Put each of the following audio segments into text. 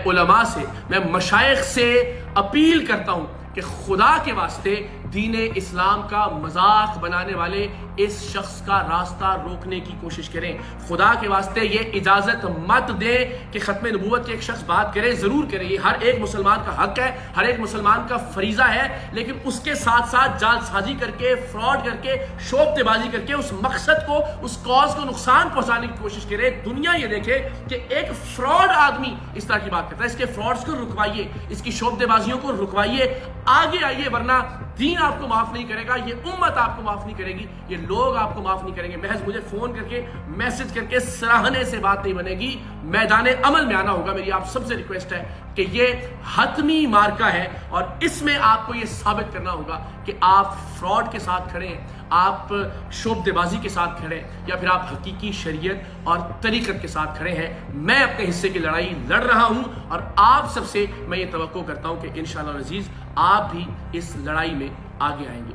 علماء سے، میں مشائخ سے اپیل کرتا ہوں کہ خدا کے واسطے دین اسلام کا مذاق بنانے والے اس شخص کا راستہ روکنے کی کوشش کریں۔ خدا کے واسطے یہ اجازت مت دیں کہ ختم نبوت کے ایک شخص بات کرے، ضرور کرے، یہ ہر ایک مسلمان کا حق ہے، ہر ایک مسلمان کا فریضہ ہے، لیکن اس کے ساتھ ساتھ جال سازی کر کے، فراڈ کر کے، شوخ بازی کر کے اس مقصد کو، اس کاز کو نقصان پہنچانے کی کوشش کرے۔ دنیا یہ دیکھے کہ ایک فراڈ آدمی اس طرح کی بات کرتا ہے، اس کے فراڈز کو رکوائیے، اس کی شوخ بازیوں کو رکوائیے، آگے آئیے، ورنہ دین آپ کو معاف نہیں کرے گا، یہ امت آپ کو معاف نہیں کرے گی، یہ لوگ آپ کو معاف نہیں کریں گے۔ محض مجھے فون کر کے، میسج کر کے سراہنے سے بات نہیں بنے گی، میدان عمل میں آنا ہوگا۔ میری آپ سب سے ریکویسٹ ہے کہ یہ حتمی مارکا ہے اور اس میں آپ کو یہ ثابت کرنا ہوگا کہ آپ فراڈ کے ساتھ کھڑے ہیں، آپ شعبدے بازی کے ساتھ کھڑے ہیں، یا پھر آپ حقیقی شریعت اور طریقت کے ساتھ کھڑے ہیں۔ میں اپنے حصے کی لڑائی لڑ رہا ہوں اور آپ سب سے میں یہ توقع کرتا ہوں کہ انشاءاللہ العزیز آپ بھی اس لڑائی میں آگے آئیں گے۔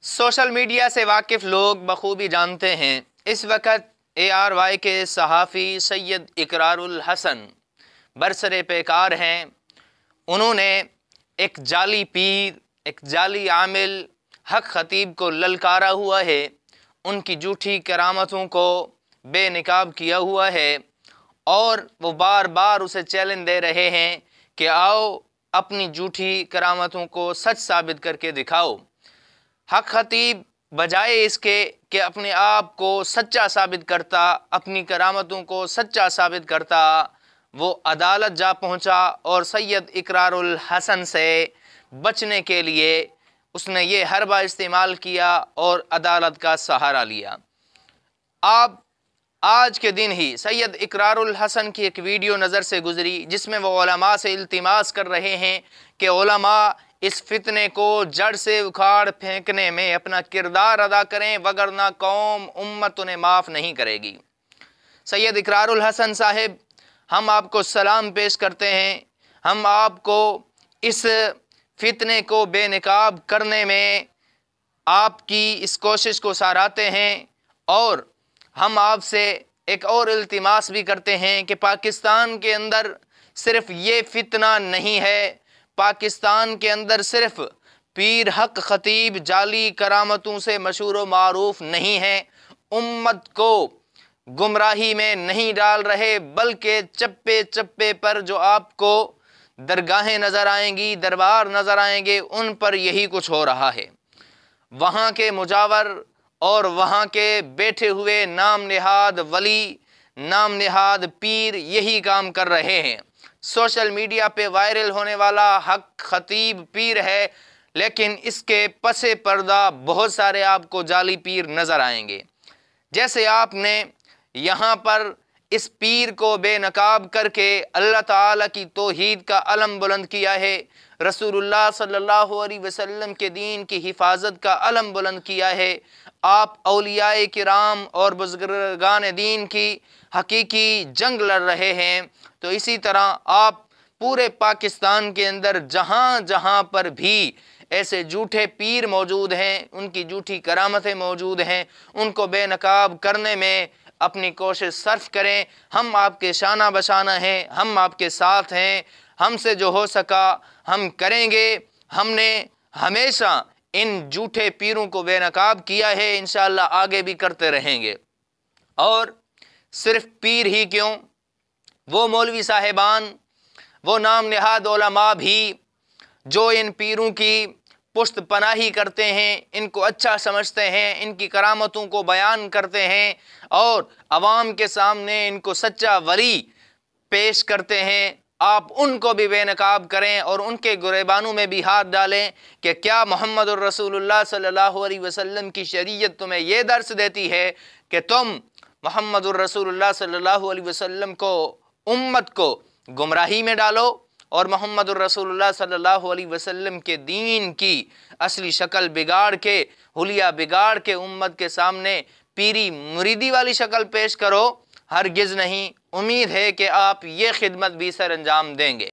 سوشل میڈیا سے واقف لوگ بخوبی جانتے ہیں اس وقت ARY کے صحافی سید اقرار الحسن برسر پیکار ہیں۔ انہوں نے ایک جعلی پیر، ایک جعلی عامل حق خطیب کو للکارا ہوا ہے، ان کی جھوٹی کرامتوں کو بے نقاب کیا ہوا ہے، اور وہ بار بار اسے چیلنج دے رہے ہیں کہ آؤ اپنی جھوٹی کرامتوں کو سچ ثابت کر کے دکھاؤ۔ حق خطیب بجائے اس کے کہ اپنے آپ کو سچا ثابت کرتا، اپنی کرامتوں کو سچا ثابت کرتا، وہ عدالت جا پہنچا اور سید اقرار الحسن سے بچنے کے لیے اس نے یہ حربہ استعمال کیا اور عدالت کا سہارا لیا۔ آپ آج کے دن ہی سید اقرار الحسن کی ایک ویڈیو نظر سے گزری جس میں وہ علماء سے التماس کر رہے ہیں کہ علماء اس فتنے کو جڑ سے اکھاڑ پھینکنے میں اپنا کردار ادا کریں، وگرنہ قوم امت انہیں معاف نہیں کرے گی۔ سید اقرار الحسن صاحب، ہم آپ کو سلام پیش کرتے ہیں، ہم آپ کو اس فتنے کو بے نقاب کرنے میں آپ کی اس کوشش کو سراہتے ہیں، اور ہم آپ سے ایک اور التماس بھی کرتے ہیں کہ پاکستان کے اندر صرف یہ فتنہ نہیں ہے، پاکستان کے اندر صرف پیر حق خطیب جعلی کرامتوں سے مشہور و معروف نہیں ہے، امت کو گمراہی میں نہیں ڈال رہے، بلکہ چپے چپے پر جو آپ کو درگاہیں نظر آئیں گی، دربار نظر آئیں گے، ان پر یہی کچھ ہو رہا ہے۔ وہاں کے مجاور اور وہاں کے بیٹھے ہوئے نام نہاد ولی، نام نہاد پیر یہی کام کر رہے ہیں۔ سوشل میڈیا پہ وائرل ہونے والا حق خطیب پیر ہے، لیکن اس کے پس پردہ بہت سارے آپ کو جعلی پیر نظر آئیں گے۔ جیسے آپ نے یہاں پر اس پیر کو بے نقاب کر کے اللہ تعالیٰ کی توحید کا علم بلند کیا ہے، رسول اللہ صلی اللہ علیہ وسلم کے دین کی حفاظت کا علم بلند کیا ہے، آپ اولیاء کرام اور بزرگان دین کی حقیقی جنگ لڑ رہے ہیں، تو اسی طرح آپ پورے پاکستان کے اندر جہاں جہاں پر بھی ایسے جھوٹے پیر موجود ہیں، ان کی جھوٹی کرامتیں موجود ہیں، ان کو بے نقاب کرنے میں اپنی کوشش صرف کریں۔ ہم آپ کے شانہ بشانہ ہیں، ہم آپ کے ساتھ ہیں، ہم سے جو ہو سکا ہم کریں گے۔ ہم نے ہمیشہ ان جھوٹے پیروں کو بے نقاب کیا ہے، انشاءاللہ آگے بھی کرتے رہیں گے۔ اور صرف پیر ہی کیوں، وہ مولوی صاحبان، وہ نام نہاد علماء بھی جو ان پیروں کی پشت پناہی کرتے ہیں، ان کو اچھا سمجھتے ہیں، ان کی کرامتوں کو بیان کرتے ہیں اور عوام کے سامنے ان کو سچا ولی پیش کرتے ہیں، آپ ان کو بھی بے نقاب کریں اور ان کے گریبانوں میں بھی ہاتھ ڈالیں کہ کیا محمد الرسول اللہ صلی اللہ علیہ وسلم کی شریعت تمہیں یہ درس دیتی ہے کہ تم محمد الرسول اللہ صلی اللہ علیہ وسلم کو، امت کو گمراہی میں ڈالو، اور محمد الرسول اللہ صلی اللہ علیہ وسلم کے دین کی اصلی شکل بگاڑ کے، حلیہ بگاڑ کے امت کے سامنے پیری مریدی والی شکل پیش کرو؟ ہرگز نہیں۔ امید ہے کہ آپ یہ خدمت بھی سر انجام دیں گے۔